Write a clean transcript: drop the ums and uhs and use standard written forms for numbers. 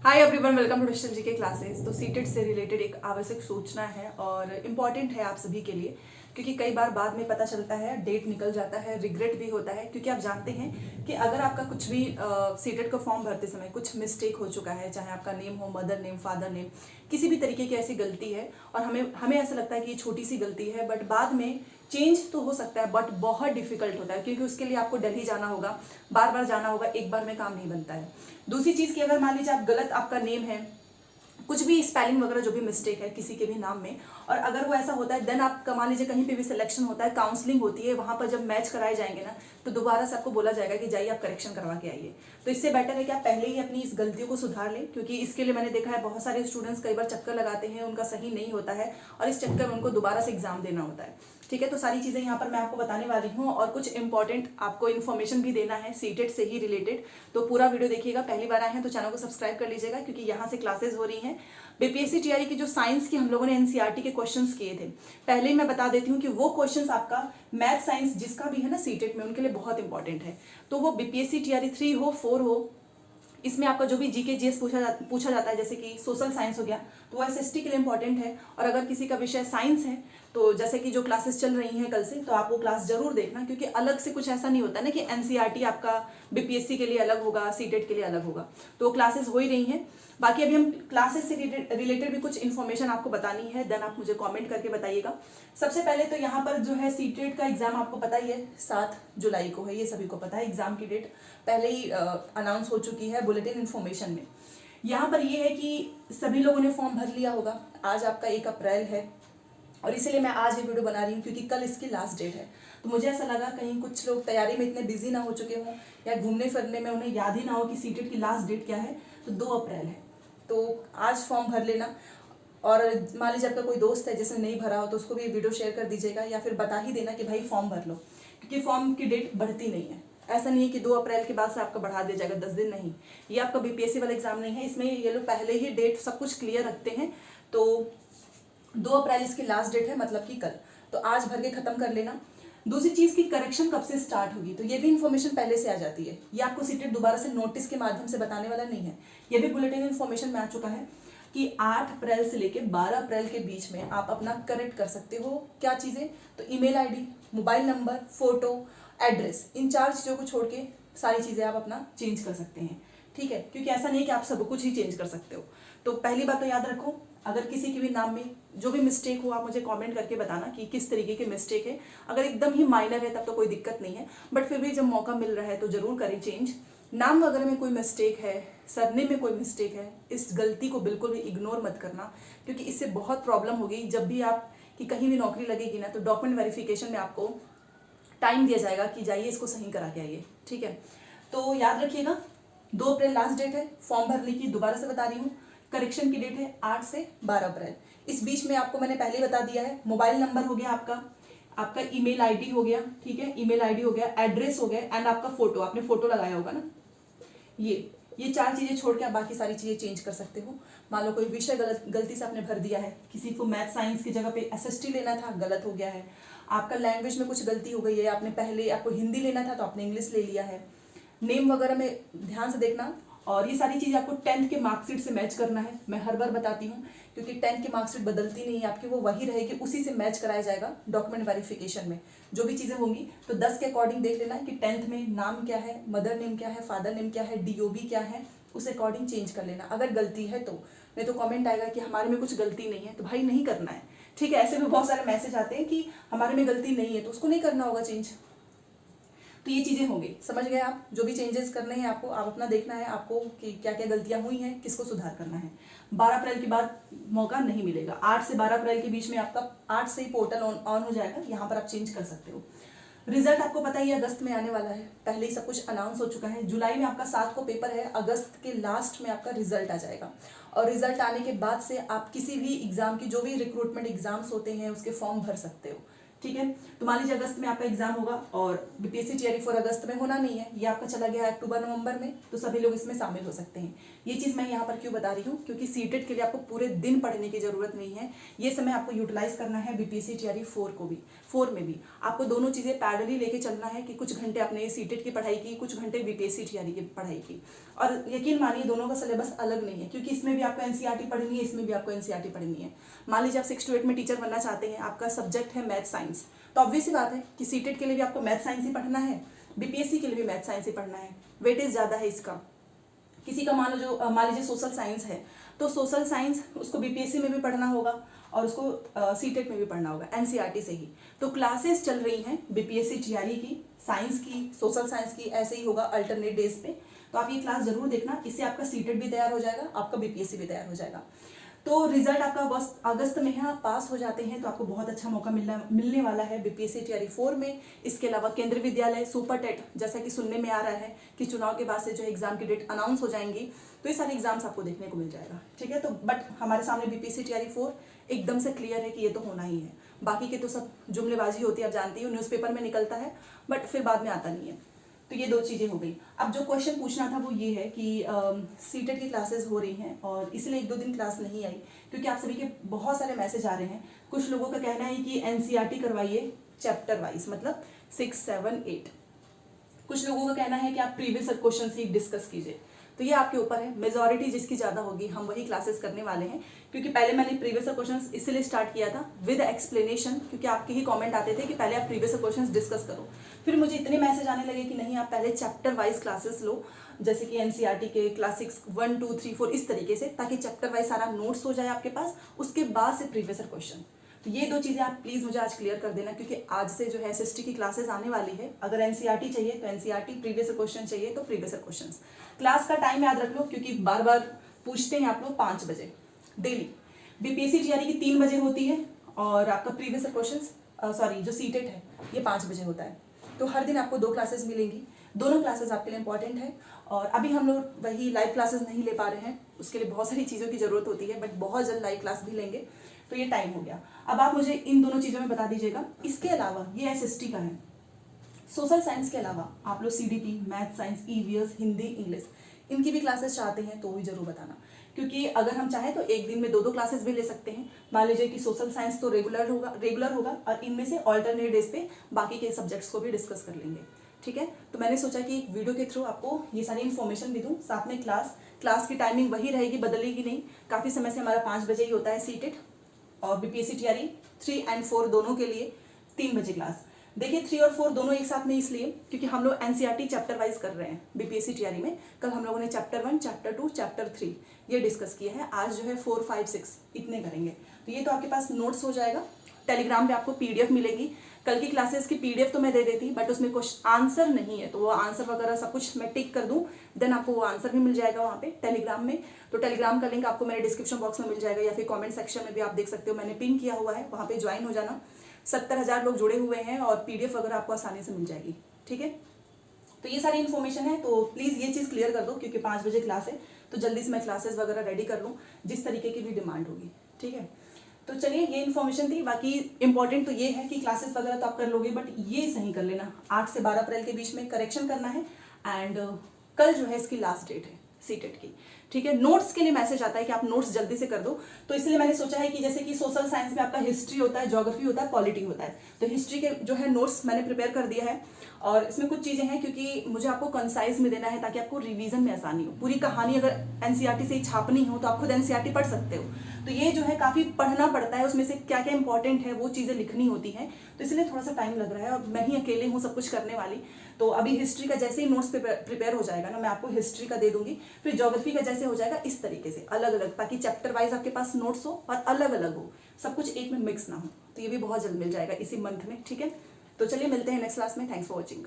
Hi everyone, welcome to digital G के classes. तो CTET से रिलेटेड एक आवश्यक सूचना है और इम्पॉर्टेंट है आप सभी के लिए, क्योंकि कई बार बाद में पता चलता है, डेट निकल जाता है, रिग्रेट भी होता है। क्योंकि आप जानते हैं कि अगर आपका कुछ भी सीटेट का फॉर्म भरते समय कुछ मिस्टेक हो चुका है, चाहे आपका नेम हो, मदर नेम, फादर नेम, किसी भी तरीके की ऐसी गलती है और हमें ऐसा लगता है कि ये छोटी सी गलती है, बट बाद में चेंज तो हो सकता है, बट बहुत डिफिकल्ट होता है, क्योंकि उसके लिए आपको दिल्ली जाना होगा, बार बार जाना होगा, एक बार में काम नहीं बनता है। दूसरी चीज़ की, अगर मान लीजिए आप गलत आपका नेम है, कुछ भी स्पेलिंग वगैरह जो भी मिस्टेक है किसी के भी नाम में, और अगर वो ऐसा होता है, देन आप मान लीजिए कहीं पे भी सिलेक्शन होता है, काउंसलिंग होती है, वहां पर जब मैच कराए जाएंगे ना, तो दोबारा से आपको बोला जाएगा कि जाइए आप करेक्शन करवा के आइए। तो इससे बेटर है कि आप पहले ही अपनी इस गलतियों को सुधार लें, क्योंकि इसके लिए मैंने देखा है बहुत सारे स्टूडेंट्स कई बार चक्कर लगाते हैं, उनका सही नहीं होता है और इस चक्कर में उनको दोबारा से एग्जाम देना होता है। ठीक है, तो सारी चीज़ें यहाँ पर मैं आपको बताने वाली हूँ और कुछ इंपॉर्टेंट आपको इन्फॉर्मेशन भी देना है सीटेट से ही रिलेटेड। तो पूरा वीडियो देखिएगा। पहली बार आए हैं तो चैनल को सब्सक्राइब कर लीजिएगा, क्योंकि यहाँ से क्लासेस हो रही हैं। बीपीएससी टीआरई की जो साइंस की हम लोगों ने एनसीईआरटी के क्वेश्चंस किए थे, पहले ही मैं बता देती हूँ कि वो क्वेश्चंस आपका मैथ साइंस जिसका भी है ना सीटेट में, उनके लिए बहुत इंपॉर्टेंट है। तो वो बीपीएससी टीआरई 3 हो 4 हो, इसमें आपका जो भी जीके जीएस पूछा जाता है, जैसे कि सोशल साइंस हो गया, तो वो एसएसटी के लिए इंपॉर्टेंट है। और अगर किसी का विषय साइंस है, तो जैसे कि जो क्लासेस चल रही हैं कल से, तो आप वो क्लास जरूर देखना, क्योंकि अलग से कुछ ऐसा नहीं होता ना कि एनसीईआरटी आपका बीपीएससी के लिए अलग होगा, सीटेट के लिए अलग होगा। तो वो क्लासेस हो ही रही हैं। बाकी अभी हम क्लासेस से रिलेटेड भी कुछ इन्फॉर्मेशन आपको बतानी है, देन आप मुझे कमेंट करके बताइएगा। सबसे पहले तो यहाँ पर जो है सीटेट का एग्जाम आपको पता ही है 7 जुलाई को है, ये सभी को पता है। एग्जाम की डेट पहले ही अनाउंस हो चुकी है बुलेटिन इन्फॉर्मेशन में। यहाँ पर ये है कि सभी लोगों ने फॉर्म भर लिया होगा। आज आपका 1 अप्रैल है और इसीलिए मैं आज ये वीडियो बना रही हूँ, क्योंकि कल इसकी लास्ट डेट है। तो मुझे ऐसा लगा कहीं कुछ लोग तैयारी में इतने बिजी ना हो चुके हों, या घूमने फिरने में उन्हें याद ही ना हो कि सीटेट की लास्ट डेट क्या है। तो 2 अप्रैल है, तो आज फॉर्म भर लेना। और मान लीजिए आपका कोई दोस्त है जिसने नहीं भरा हो, तो उसको भी वीडियो शेयर कर दीजिएगा, या फिर बता ही देना कि भाई फॉर्म भर लो, क्योंकि फॉर्म की डेट बढ़ती नहीं है। ऐसा नहीं है कि 2 अप्रैल के बाद से आपका बढ़ा दिया जाएगा 10 दिन, नहीं। ये आपका बीपीएससी वाला एग्जाम नहीं है, इसमें ये लोग पहले ही डेट सब कुछ क्लियर रखते हैं। तो 2 अप्रैल इसकी लास्ट डेट है, मतलब कि कल। तो आज भर के खत्म कर लेना। दूसरी चीज की, करेक्शन कब से स्टार्ट होगी, तो ये भी इन्फॉर्मेशन पहले से आ जाती है। ये आपको सीटेट दोबारा से नोटिस के माध्यम से बताने वाला नहीं है, ये भी बुलेटिन इन्फॉर्मेशन में आ चुका है कि 8 अप्रैल से लेकर 12 अप्रैल के बीच में आप अपना करेक्ट कर सकते हो। क्या चीजें, तो email ID, mobile number, photo, address, इन 4 चीजों को छोड़ के सारी चीजें आप अपना चेंज कर सकते हैं। ठीक है, क्योंकि ऐसा नहीं है कि आप सब कुछ ही चेंज कर सकते हो। तो पहली बात तो याद रखो, अगर किसी के भी नाम में जो भी मिस्टेक हो, आप मुझे कमेंट करके बताना कि किस तरीके की मिस्टेक है। अगर एकदम ही माइनर है तब तो कोई दिक्कत नहीं है, बट फिर भी जब मौका मिल रहा है तो जरूर करें चेंज। नाम वगैरह में कोई मिस्टेक है, सरनेम में कोई मिस्टेक है, इस गलती को बिल्कुल भी इग्नोर मत करना, क्योंकि इससे बहुत प्रॉब्लम होगी। जब भी आप कि कहीं भी नौकरी लगेगी ना, तो डॉक्यूमेंट वेरिफिकेशन में आपको टाइम दिया जाएगा कि जाइए इसको सही करा के आइए। ठीक है, तो याद रखिएगा 2 अप्रैल लास्ट डेट है फॉर्म भरने की। दोबारा से बता रही हूँ, करेक्शन की डेट है 8 से 12 अप्रैल। इस बीच में आपको मैंने पहले बता दिया है, मोबाइल नंबर हो गया आपका, आपका ईमेल आईडी हो गया, ठीक है, ईमेल आईडी हो गया, एड्रेस हो गया, एंड आपका फोटो, आपने फोटो लगाया होगा ना, ये 4 चीजें छोड़ के आप बाकी सारी चीजें चेंज कर सकते हो। मान लो कोई विषय गलती से आपने भर दिया है, किसी को मैथ साइंस की जगह पे एसएसटी लेना था, गलत हो गया है। आपका लैंग्वेज में कुछ गलती हो गई है, आपने पहले आपको हिंदी लेना था तो आपने इंग्लिश ले लिया है। नेम वगैरह में ध्यान से देखना। और ये सारी चीज़ आपको 10th के मार्कशीट से मैच करना है। मैं हर बार बताती हूँ, क्योंकि 10th की मार्कशीट बदलती नहीं है आपकी, वो वही रहेगी, उसी से मैच कराया जाएगा डॉक्यूमेंट वेरिफिकेशन में जो भी चीज़ें होंगी। तो 10 के अकॉर्डिंग देख लेना है कि 10th में नाम क्या है, मदर नेम क्या है, फादर नेम क्या है, डीओबी क्या है, उस अकॉर्डिंग चेंज कर लेना अगर गलती है तो। नहीं तो कमेंट आएगा कि हमारे में कुछ गलती नहीं है, तो भाई नहीं करना है। ठीक है, ऐसे भी बहुत सारे मैसेज आते हैं कि हमारे में गलती नहीं है, तो उसको नहीं करना होगा चेंज। तो ये चीज़ें होंगी, समझ गए आप। जो भी चेंजेस करने हैं आपको, आप अपना देखना है आपको कि क्या क्या गलतियां हुई हैं, किसको सुधार करना है। 12 अप्रैल के बाद मौका नहीं मिलेगा। 8 से 12 अप्रैल के बीच में आपका 8 से ही पोर्टल ऑन हो जाएगा, यहाँ पर आप चेंज कर सकते हो। रिजल्ट आपको पता ही है अगस्त में आने वाला है, पहले ही सब कुछ अनाउंस हो चुका है। जुलाई में आपका 7 को पेपर है, अगस्त के लास्ट में आपका रिजल्ट आ जाएगा। और रिजल्ट आने के बाद से आप किसी भी एग्जाम की, जो भी रिक्रूटमेंट एग्जाम्स होते हैं, उसके फॉर्म भर सकते हो। ठीक है। तो मान लीजिए अगस्त में आपका एग्जाम होगा और बीपीएससी टीआरई 4 अगस्त में होना नहीं है, ये आपका चला गया है अक्टूबर नवंबर में, तो सभी लोग इसमें शामिल हो सकते हैं। ये चीज़ मैं यहाँ पर क्यों बता रही हूँ, क्योंकि सीटेट के लिए आपको पूरे दिन पढ़ने की जरूरत नहीं है, ये समय आपको यूटिलाइज करना है बीपीएससी टीआरई 4 में भी आपको दोनों चीज़ें पैरेलली लेके चलना है कि कुछ घंटे आपने सीटेट की पढ़ाई की, कुछ घंटे बीपीएससी टीआरई की पढ़ाई की। और यकीन मानिए दोनों का सिलेबस अलग नहीं है, क्योंकि इसमें भी आपको एनसीईआरटी पढ़नी है, इसमें भी आपको एनसीईआरटी पढ़नी है। मान लीजिए आप 6 to 8 में टीचर बनना चाहते हैं, आपका सब्जेक्ट है मैथ साइंस, तो ऑब्वियस सी बात है कि सीटेट के लिए भी आपको मैथ साइंस ही पढ़ना है, बीपीएससी के लिए भी मैथ साइंस ही पढ़ना है। वेटेज ज़्यादा है इसका। किसी का मान लीजिए सोशल साइंस है, तो सोशल साइंस उसको बीपीएससी में भी पढ़ना होगा और उसको सीटेट में भी पढ़ना होगा एनसीईआरटी से ही। तो क्लासेस चल रही हैं बीपीएससी टीआरई की, साइंस की, सोशल साइंस की, ऐसे ही होगा अल्टरनेट डेज पे। तो आप ये क्लास जरूर देखना, इससे आपका सीटेट भी तैयार हो जाएगा, आपका बीपीएससी भी तैयार हो जाएगा। तो रिजल्ट आपका अगस्त में है, आप पास हो जाते हैं तो आपको बहुत अच्छा मौका मिलने वाला है बीपीएससी टीआरई 4 में। इसके अलावा केंद्रीय विद्यालय, सुपर टेट, जैसा कि सुनने में आ रहा है कि चुनाव के बाद से जो है एग्जाम की डेट अनाउंस हो जाएंगी, तो ये सारे एग्जाम्स आपको देखने को मिल जाएगा। ठीक है, तो बट हमारे सामने बीपीएससी टीआरई 4 एकदम से क्लियर है कि ये तो होना ही है। बाकी के तो सब जुमलेबाजी होती है, आप जानती हो, न्यूज़पेपर में निकलता है बट फिर बाद में आता नहीं है। तो ये 2 चीज़ें हो गई। अब जो क्वेश्चन पूछना था वो ये है कि सीटेट की क्लासेस हो रही हैं और इसलिए 1-2 दिन क्लास नहीं आई, क्योंकि आप सभी के बहुत सारे मैसेज आ रहे हैं। कुछ लोगों का कहना है कि एनसीईआरटी करवाइए चैप्टर वाइज, मतलब 6, 7, 8। कुछ लोगों का कहना है कि आप प्रीवियस क्वेश्चन ही डिस्कस कीजिए। तो ये आपके ऊपर है, मेजॉरिटी जिसकी ज़्यादा होगी हम वही क्लासेस करने वाले हैं। क्योंकि पहले मैंने प्रीवियस क्वेश्चंस इसलिए स्टार्ट किया था विद एक्सप्लेनेशन, क्योंकि आपके ही कमेंट आते थे कि पहले आप प्रीवियस क्वेश्चंस डिस्कस करो। फिर मुझे इतने मैसेज आने लगे कि नहीं, आप पहले चैप्टर वाइज क्लासेस लो, जैसे कि एनसीईआरटी के क्लास 6, 1, 2, 3, 4 इस तरीके से, ताकि चैप्टर वाइज सारा नोट्स हो जाए आपके पास, उसके बाद से प्रीवियस क्वेश्चन। तो ये 2 चीज़ें आप प्लीज़ मुझे आज क्लियर कर देना, क्योंकि आज से जो है एसएसटी की क्लासेस आने वाली है। अगर एनसीईआरटी चाहिए तो एनसीईआरटी, प्रीवियस क्वेश्चन चाहिए तो प्रीवियस क्वेश्चन। क्लास का टाइम याद रख लो, क्योंकि बार बार पूछते हैं आप लोग, 5 बजे डेली। बीपीएससी टीआरई की 3 बजे होती है और आपका प्रीवियस क्वेश्चन जो सीटेट है ये 5 बजे होता है। तो हर दिन आपको 2 क्लासेस मिलेंगी, दोनों क्लासेस आपके लिए इंपॉर्टेंट है। और अभी हम लोग वही लाइव क्लासेस नहीं ले पा रहे हैं, उसके लिए बहुत सारी चीज़ों की ज़रूरत होती है, बट बहुत जल्द लाइव क्लास भी लेंगे। तो ये टाइम हो गया। अब आप मुझे इन दोनों चीज़ों में बता दीजिएगा। इसके अलावा ये एसएसटी का है, सोशल साइंस के अलावा आप लोग CDP, math science, EVS, Hindi, English, इनकी भी क्लासेस चाहते हैं तो भी जरूर बताना, क्योंकि अगर हम चाहें तो एक दिन में 2-2 क्लासेस भी ले सकते हैं। मान लीजिए कि सोशल साइंस तो रेगुलर होगा और इनमें से ऑल्टरनेट डेज पे बाकी के सब्जेक्ट्स को भी डिस्कस कर लेंगे। ठीक है, तो मैंने सोचा कि एक वीडियो के थ्रू आपको ये सारी इन्फॉर्मेशन भी दूँ, साथ में क्लास की टाइमिंग वही रहेगी, बदलेगी नहीं। काफ़ी समय से हमारा 5 बजे ही होता है सीटेट, और बीपीएससी टीआरई 3 और 4 दोनों के लिए 3 बजे क्लास। देखिए 3 और 4 दोनों एक साथ में इसलिए क्योंकि हम लोग एनसीईआरटी चैप्टर वाइज कर रहे हैं बीपीएससी टीआरई में। कल हम लोगों ने चैप्टर 1, चैप्टर 2, चैप्टर 3 ये डिस्कस किया है। आज जो है 4, 5, 6 इतने करेंगे। तो ये तो आपके पास नोट्स हो जाएगा। टेलीग्राम पे आपको पीडीएफ मिलेगी। कल की क्लासेस की पीडीएफ तो मैं दे देती, बट उसमें कुछ आंसर नहीं है, तो वो आंसर वगैरह सब कुछ मैं टिक कर दूं, देन आपको वो आंसर भी मिल जाएगा वहाँ पे टेलीग्राम में। तो टेलीग्राम का लिंक आपको मेरे डिस्क्रिप्शन बॉक्स में मिल जाएगा, या फिर कमेंट सेक्शन में भी आप देख सकते हो, मैंने पिन किया हुआ है, वहाँ पे ज्वाइन हो जाना। 70,000 लोग जुड़े हुए हैं और पीडीएफ वगैरह आपको आसानी से मिल जाएगी। ठीक है, तो ये सारी इन्फॉर्मेशन है, तो प्लीज़ ये चीज़ क्लियर कर दो, क्योंकि 5 बजे क्लास है, तो जल्दी से मैं क्लासेस वगैरह रेडी कर लूँ जिस तरीके की भी डिमांड होगी। ठीक है, तो चलिए ये इन्फॉर्मेशन थी। बाकी इंपॉर्टेंट तो ये है कि क्लासेस वगैरह तो आप कर लोगे, बट ये सही कर लेना 8 से 12 अप्रैल के बीच में करेक्शन करना है। एंड कल जो है इसकी लास्ट डेट है सीटेट की। ठीक है, नोट्स के लिए मैसेज आता है कि आप नोट्स जल्दी से कर दो, तो इसलिए मैंने सोचा है कि जैसे कि सोशल साइंस में आपका हिस्ट्री होता है, ज्योग्राफी होता है, पॉलिटी होता है, तो हिस्ट्री के जो है नोट्स मैंने प्रिपेयर कर दिया है। और इसमें कुछ चीज़ें हैं क्योंकि मुझे आपको कंसाइज में देना है ताकि आपको रिवीजन में आसानी हो। पूरी कहानी अगर एनसीईआरटी से ही छापनी हो तो आप खुद एनसीईआरटी पढ़ सकते हो, तो ये जो है काफ़ी पढ़ना पड़ता है, उसमें से क्या क्या इंपॉर्टेंट है वो चीज़ें लिखनी होती हैं, तो इसलिए थोड़ा सा टाइम लग रहा है। और मैं ही अकेले हूँ सब कुछ करने वाली, तो अभी हिस्ट्री का जैसे ही नोट्स प्रिपेयर हो जाएगा ना, मैं आपको हिस्ट्री का दे दूंगी, फिर ज्योग्राफी का जैसे हो जाएगा इस तरीके से अलग अलग, ताकि चैप्टर वाइज आपके पास नोट्स हो और अलग अलग हो, सब कुछ एक में मिक्स ना हो। तो ये भी बहुत जल्द मिल जाएगा इसी मंथ में। ठीक है, तो चलिए मिलते हैं नेक्स्ट क्लास में। Thanks for watching.